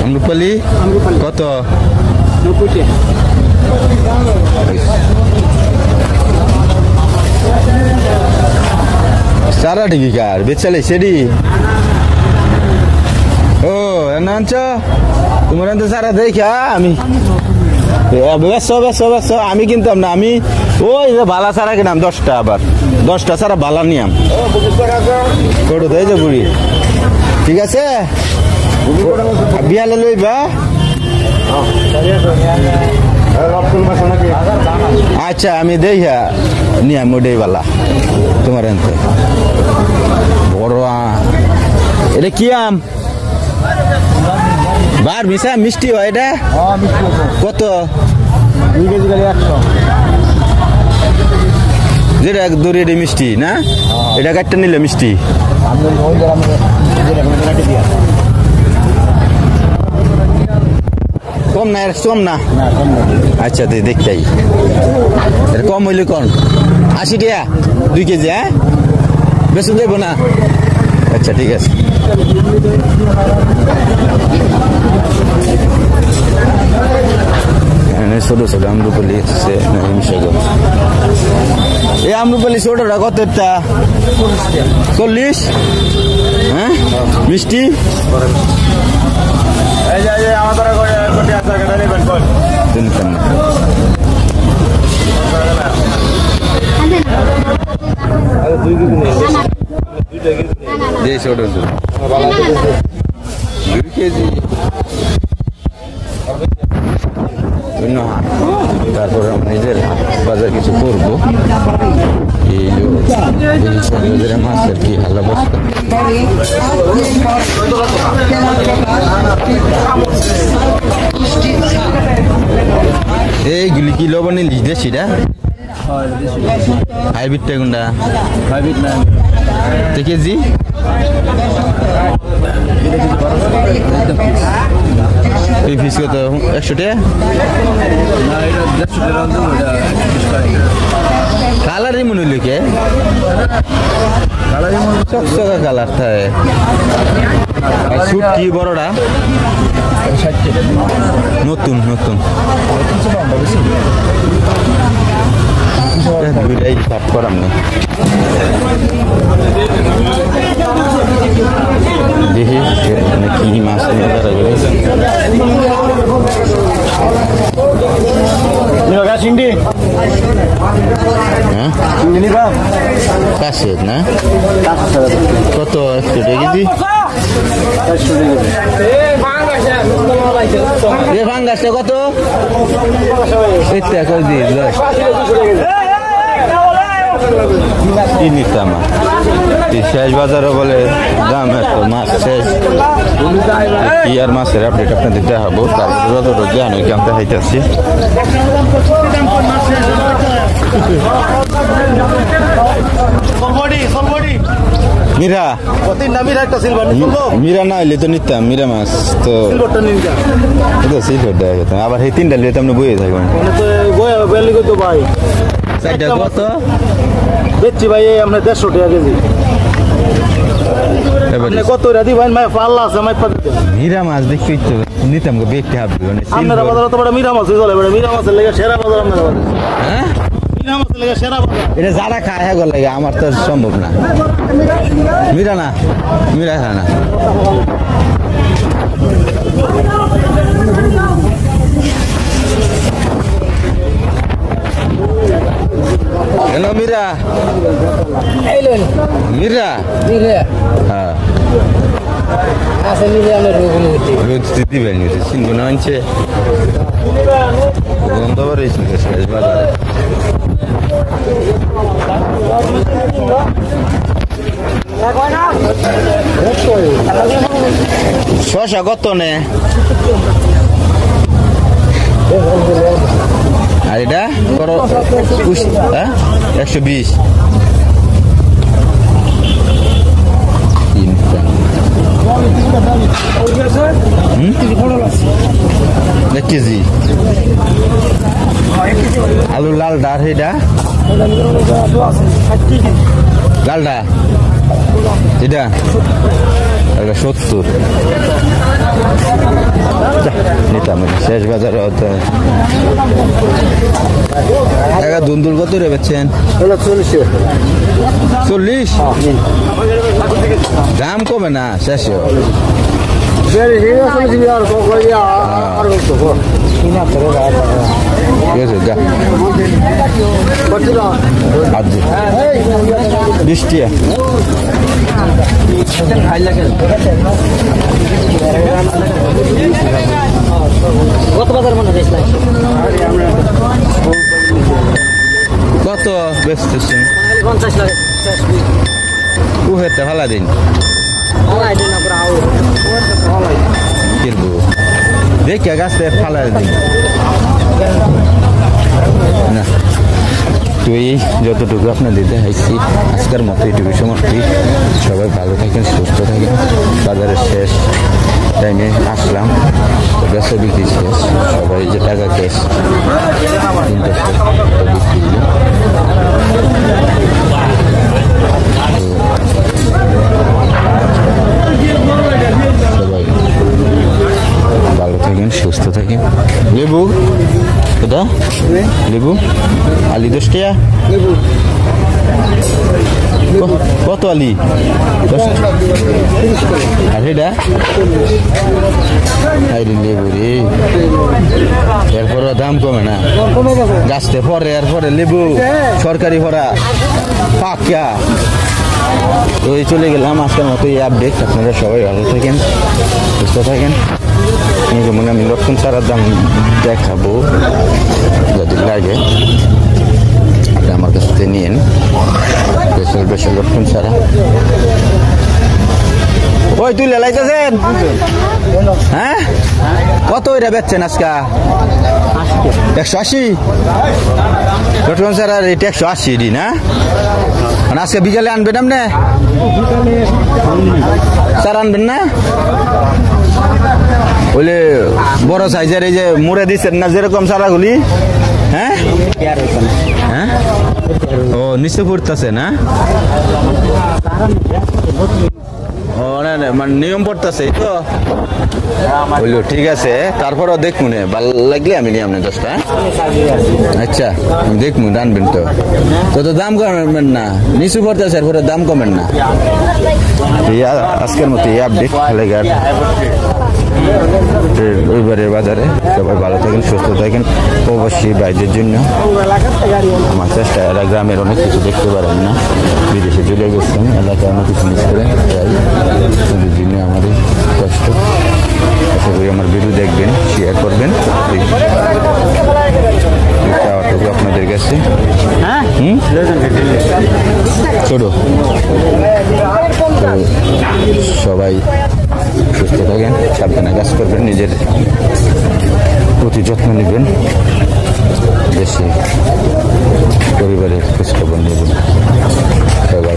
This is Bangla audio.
আমরুপালি কত? 90 টাকা। সারা ঠিকই কার বেচালে সেডি ও নাঞ্চ তোমার তো সারা দেখা আমি ব্যস্ত আমি কিনতাম না, আমি ওই যে বালা সারা কিনাম 10টা, আবার 10টা সারা বালা নিয়াম কটো দেয় যে বুড়ি। ঠিক আছে বিয়ালে লইবা। আচ্ছা আমি দেখা নিয়াম ওটাই বালা তোমার এনতে বড় এটা কি আম? বার মিশা মিষ্টি হয় এটা কত? 2 কেজি করে 100। যেটা দড়িয়ে মিষ্টি না, এটা কাটটা নিলে মিষ্টি। কম না কম না? আচ্ছা তুই দেখতেই কম হইলে কম 80 টাকা 2 কেজি। হ্যাঁ বেশি দেবো না। আচ্ছা ঠিক আছে। ছোট ছোট আমরুপালি এই আমরুপালি ছোটটা কতটা? 40। হ্যাঁ মিষ্টি ছোট 2 কেজি। তারপরে আমরা নিজের বাজার কিছু করবো। এই মাছের কি হাল অবস্থা। এইগুলি কি লবণ নিলিস দেশিটা? হাইব্রিডটা কোনটা? হাইব্রিড না কেজি এই পিস কত? 100 টাকা। কালারই মনে হইল কে চকচকা কালার থাকে। কি বড়টা? নতুন নতুন দুইটাই সাফ করাম না। দেখি কি মাছ চিংড়ি। হ্যাঁ কাশের না কত? 100 টাকা কেজি। ভাঙ্গাসটা কত? কি নিতাম শেষ বাজারে বলে দাম এত, মাছ শেষ। কি আর মাছের আপডেট আপনাদের দেখাবো। তারপরে যতটা জানো কেমন দেখাইতেছি। মীরা মীরা না হইলে তো নিতাম, মীরা মাছ তো সিলভার দেওয়া যেতাম। আবার এই 3টা লিয়ে তো আপনি বইয়ে থাকবেন। ভাই কত বেচছি ভাই? আমরা 150 টাকা কেজি। কত রাধি ভাই পাল্লা আছে মীরা মাছ দেখতে নিতাম গো বেচতে হবে। আপনারা বাজারে তো মীরা মাছ চলে, মীরা মাছের লেগে সেরা বাজার আপনারা। হ্যাঁ মীরা মাছের লেগে সেরা বাজার। এটা যারা খায় হ্যাঁ লাগে, আমার তো সম্ভব না। মীরা না মীরা খায় না। হ্যালো মীরা মীরা হ্যাঁ রোদ দিবেন চিনব না আনছে গন্ধ বেরিয়েছে শেষ বাজারে। শশা কত নে? আর এটা করো 120। কেজি আলু লাল ডার এটা লালটা এটা 70। শেষ বাজার দুন্দুল কত রে বেচছেন? 40 দাম কমে না শেষ বৃষ্টিয়া কত বাজার মনে হয় কত বেচতেছেন? 50 লাখ কুহেরটা ভালো দিন কিনবো দেখে গাছটা ফালাই দিন না। তুই যতটুকু আপনাদের দেখাইছি আজকের মতো এইটুকু সমাপ্তি। সবাই ভালো থাকেন, সুস্থ থাকেন। বাজারের শেষ টাইমে আসলাম, বেচা বিক্রি শেষ, সবাই যে টাকা ক্যাশ সবাই ভালো থাকেন, সুস্থ থাকেন। লেবু এটা লেবু আলি 10 টাকা কত আলি? 10 আর এটা লেবু রে এরপরে দাম কমে না গাছতে পরে এরপরে লেবু সরকারি ভরা পাকা। তো এই চলে গেলাম আজকের মতো এই আপডেট। আপনারা সবাই ভালো থাকেন, সুস্থ থাকেন। যেমন আমি লক্ষণ ছাড়ার দাম দেখাবো যদি লাগে আপনি আমার কাছ থেকে নিন। বেশি লক্ষণ ছাড়া ওই তুই লেলাইতেছেন হ্যাঁ? কত ওইটা বেচছেন আজকে? 180 লক্ষণ ছাড়া রেট 180 না? আজকে বিকালে আনবেন আপনি? স্যার আনবেন না? বলে বড় সাইজের এই যে মুড়ে দিচ্ছেন না যেরকম সারাগুলি, হ্যাঁ হ্যাঁ ও নিচে পড়তেছে না? ও না মানে নিয়ম পড়তেছে তো বললো ঠিক আছে। তারপরও দেখুন ভালো লাগলে আমি নিয়ে আপনি 10টা। আচ্ছা আমি দেখুন আনবেন তো তো দাম কমেন না, নিচু পড়তেছে এরপরে দাম কমেন না। আজকের মতো এই আপডেট লেগার রবিবারের বাজারে। সবাই ভালো থাকেন, সুস্থ থাকেন। অবশ্যই বাইরের জন্য আমার চেষ্টা, এরা গ্রামের অনেক কিছু দেখতে পারেন না, বিদেশে চলে গেছেন, এলাকায় অনেক কিছু মিস করেন, তাই তাদের জন্য আমাদের কষ্ট। আশা করি আমার ভিডিও দেখবেন, শেয়ার করবেন। চাওয়াটুকু আপনাদের কাছে ছোট। সবাই সুস্থ থাকেন, সাবধানে কাজ করবেন, নিজের প্রতি যত্ন নেবেন, দেশে পরিবারের খোঁজখবর নেবেন।